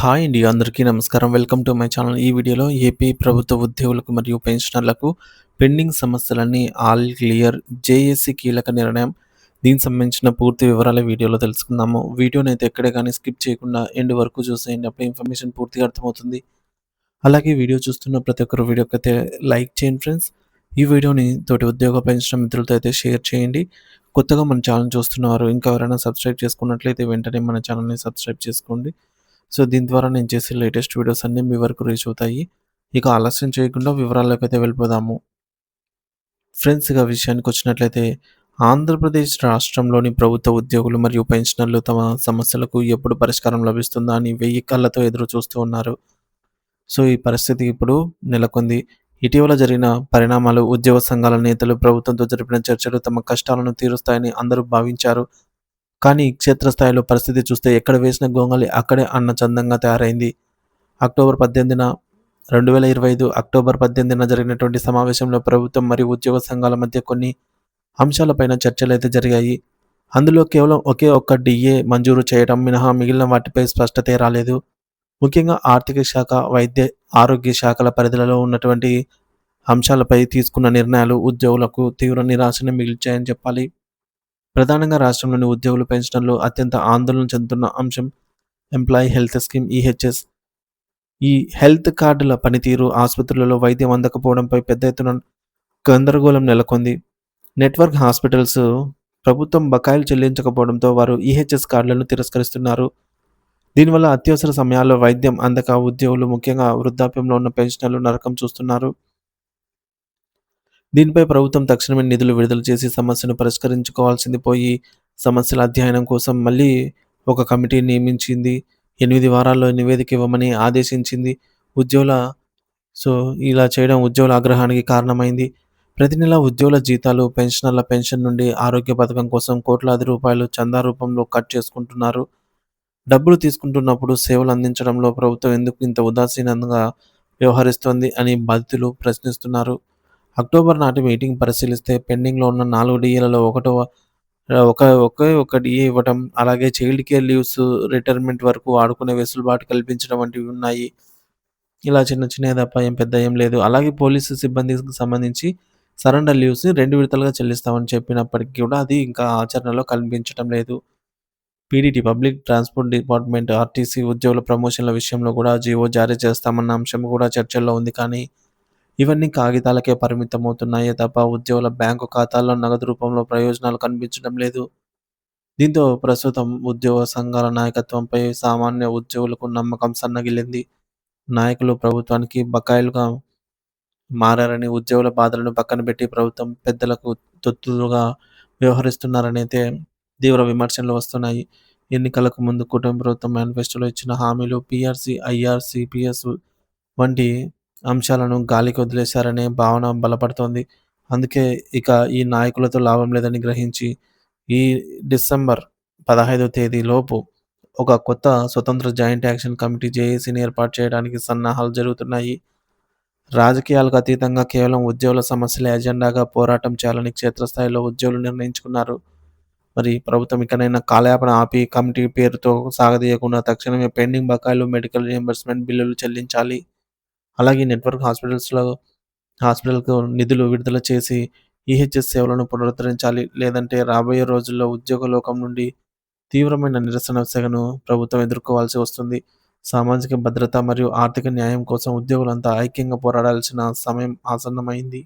Hi అండి. అందరికీ నమస్కారం. Welcome to my channel. ఈ వీడియోలో ఏపీ ప్రభుత్వ ఉద్యోగులకు మరియు పెన్షనర్లకు పెండింగ్ సమస్యలన్నీ ఆల్ క్లియర్, జేఏసీ కీలక నిర్ణయం. దీనికి సంబంధించిన పూర్తి వివరాలు వీడియోలో తెలుసుకుందాము. వీడియోనైతే ఎక్కడే కానీ స్కిప్ చేయకుండా ఎండ్ వరకు చూసేయండి. అప్పుడు ఇన్ఫర్మేషన్ పూర్తిగా అర్థమవుతుంది. అలాగే వీడియో చూస్తున్న ప్రతి ఒక్కరు వీడియోకైతే లైక్ చేయండి ఫ్రెండ్స్. ఈ వీడియోని తోటి ఉద్యోగ పెన్షన్ మిత్రులతో అయితే షేర్ చేయండి. కొత్తగా మన ఛానల్ చూస్తున్నవారు ఇంకా ఎవరైనా సబ్స్క్రైబ్ చేసుకున్నట్లయితే వెంటనే మన ఛానల్ని సబ్స్క్రైబ్ చేసుకోండి. సో, దీని ద్వారా నేను చేసే లేటెస్ట్ వీడియోస్ అన్నీ మీ వరకు రీచ్ అవుతాయి. ఇక ఆలస్యం చేయకుండా వివరాల్లోకైతే వెళ్ళిపోదాము. ఫ్రెండ్స్, ఇక విషయానికొచ్చినట్లయితే ఆంధ్రప్రదేశ్ రాష్ట్రంలోని ప్రభుత్వ ఉద్యోగులు మరియు పెన్షనర్లు తమ సమస్యలకు ఎప్పుడు పరిష్కారం లభిస్తుందా అని వెయ్యి కళ్ళతో ఎదురు చూస్తూ ఉన్నారు. సో, ఈ పరిస్థితి ఇప్పుడు నెలకొంది. ఇటీవల జరిగిన పరిణామాలు, ఉద్యోగ సంఘాల నేతలు ప్రభుత్వంతో జరిపిన చర్చలు తమ కష్టాలను తీరుస్తాయని అందరూ భావించారు. కానీ క్షేత్రస్థాయిలో పరిస్థితి చూస్తే ఎక్కడ వేసిన గొంగళి అక్కడే అన్న చందంగా తయారైంది. అక్టోబర్ 18న 2025 అక్టోబర్ 18న జరిగినటువంటి సమావేశంలో ప్రభుత్వం మరియు ఉద్యోగ సంఘాల మధ్య కొన్ని అంశాలపైన చర్చలైతే జరిగాయి. అందులో కేవలం ఒకే ఒక్క డిఏ మంజూరు చేయడం మినహా మిగిలిన వాటిపై స్పష్టతే రాలేదు. ముఖ్యంగా ఆర్థిక శాఖ, వైద్య ఆరోగ్య శాఖల పరిధిలో ఉన్నటువంటి అంశాలపై తీసుకున్న నిర్ణయాలు ఉద్యోగులకు తీవ్ర నిరాశను మిగిల్చాయని చెప్పాలి. ప్రధానంగా రాష్ట్రంలోని ఉద్యోగులు, పెన్షనర్లు అత్యంత ఆందోళన చెందుతున్న అంశం ఎంప్లాయీ హెల్త్ స్కీమ్ ఈహెచ్ఎస్. ఈ హెల్త్ కార్డుల పనితీరు, ఆసుపత్రులలో వైద్యం అందకపోవడంపై పెద్ద ఎత్తున గందరగోళం నెలకొంది. నెట్వర్క్ హాస్పిటల్స్ ప్రభుత్వం బకాయిలు చెల్లించకపోవడంతో వారు ఈహెచ్ఎస్ కార్డులను తిరస్కరిస్తున్నారు. దీనివల్ల అత్యవసర సమయాల్లో వైద్యం అందక ఉద్యోగులు, ముఖ్యంగా వృద్ధాప్యంలో ఉన్న పెన్షనర్లు నరకం చూస్తున్నారు. దీనిపై ప్రభుత్వం తక్షణమే నిధులు విడుదల చేసి సమస్యను పరిష్కరించుకోవాల్సింది పోయి, సమస్యల అధ్యయనం కోసం మళ్ళీ ఒక కమిటీని నియమించింది. 8 వారాల్లో నివేదిక ఇవ్వమని ఆదేశించింది. ఉద్యోగుల సో, ఇలా చేయడం ఉద్యోగుల ఆగ్రహానికి కారణమైంది. ప్రతి నెల ఉద్యోగుల జీతాలు, పెన్షనర్ల పెన్షన్ నుండి ఆరోగ్య పథకం కోసం కోట్లాది రూపాయలు చందా రూపంలో కట్ చేసుకుంటున్నారు. డబ్బులు తీసుకుంటున్నప్పుడు సేవలు అందించడంలో ప్రభుత్వం ఎందుకు ఇంత ఉదాసీనంగా వ్యవహరిస్తోంది అని బాధితులు ప్రశ్నిస్తున్నారు. అక్టోబర్ నాటి మీటింగ్ పరిశీలిస్తే పెండింగ్‌లో ఉన్న 4 డీఏలలో ఒకే ఒక డీఏ ఇవ్వటం, అలాగే చైల్డ్ కేర్ లీవ్స్ రిటైర్మెంట్ వరకు వాడుకునే వెసులుబాటు కల్పించడం వంటివి ఉన్నాయి. ఇలా చిన్న చిన్నవి తప్ప ఏం లేదు. అలాగే పోలీసు సిబ్బందికి సంబంధించి సరెండర్ లీవ్స్‌ని 2 విడతలుగా చెల్లిస్తామని చెప్పినప్పటికి కూడా అది ఇంకా ఆచరణలో కనిపించడం లేదు. PDT public transport department RTC ఉద్యోగుల ప్రమోషన్‌ల విషయంలో కూడా జీవో జారీ చేస్తామన్న అంశం కూడా చర్చల్లో ఉంది. కానీ ఇవన్నీ కాగితాలకే పరిమితమవుతున్నాయే తప్ప ఉద్యోగుల బ్యాంకు ఖాతాల్లో నగదు రూపంలో ప్రయోజనాలు కనిపించడం లేదు. దీంతో ప్రస్తుతం ఉద్యోగ సంఘాల నాయకత్వంపై సామాన్య ఉద్యోగులకు నమ్మకం సన్నగిల్లింది. నాయకులు ప్రభుత్వానికి బకాయిలుగా మారారని, ఉద్యోగుల బాధలను పక్కన పెట్టి ప్రభుత్వం పెద్దలకు తొత్తులుగా వ్యవహరిస్తున్నారనైతే తీవ్ర విమర్శలు వస్తున్నాయి. ఎన్నికలకు ముందు కుటుంబ ప్రభుత్వం మేనిఫెస్టోలో ఇచ్చిన హామీలు పీఆర్సీ, ఐఆర్, సీపీఎస్ వంటి అంశాలను గాలికి వదిలేశారనే భావన బలపడుతోంది. అందుకే ఇక ఈ నాయకులతో లాభం లేదని గ్రహించి ఈ డిసెంబర్ 15వ తేదీలోపు ఒక కొత్త స్వతంత్ర జాయింట్ యాక్షన్ కమిటీ జేఏసీని ఏర్పాటు చేయడానికి సన్నాహాలు జరుగుతున్నాయి. రాజకీయాలకు అతీతంగా కేవలం ఉద్యోగుల సమస్యలే ఎజెండాగా పోరాటం చేయాలని క్షేత్రస్థాయిలో ఉద్యోగులు నిర్ణయించుకున్నారు. మరి ప్రభుత్వం ఇకనైనా కాలయాపన ఆపి కమిటీ పేరుతో సాగదీయకుండా తక్షణమే పెండింగ్ బకాయిలు, మెడికల్ రియంబర్స్‌మెంట్ బిల్లులు చెల్లించాలి. అలాగే నెట్వర్క్ హాస్పిటల్‌కు నిధులు విడుదల చేసి ఈహెచ్ఎస్ సేవలను పునరుద్ధరించాలి. లేదంటే రాబోయే రోజుల్లో ఉద్యోగ లోకం నుండి తీవ్రమైన నిరసన సెగను ప్రభుత్వం ఎదుర్కోవాల్సి వస్తుంది. సామాజిక భద్రత మరియు ఆర్థిక న్యాయం కోసం ఉద్యోగులంతా ఐక్యంగా పోరాడాల్సిన సమయం ఆసన్నమైంది.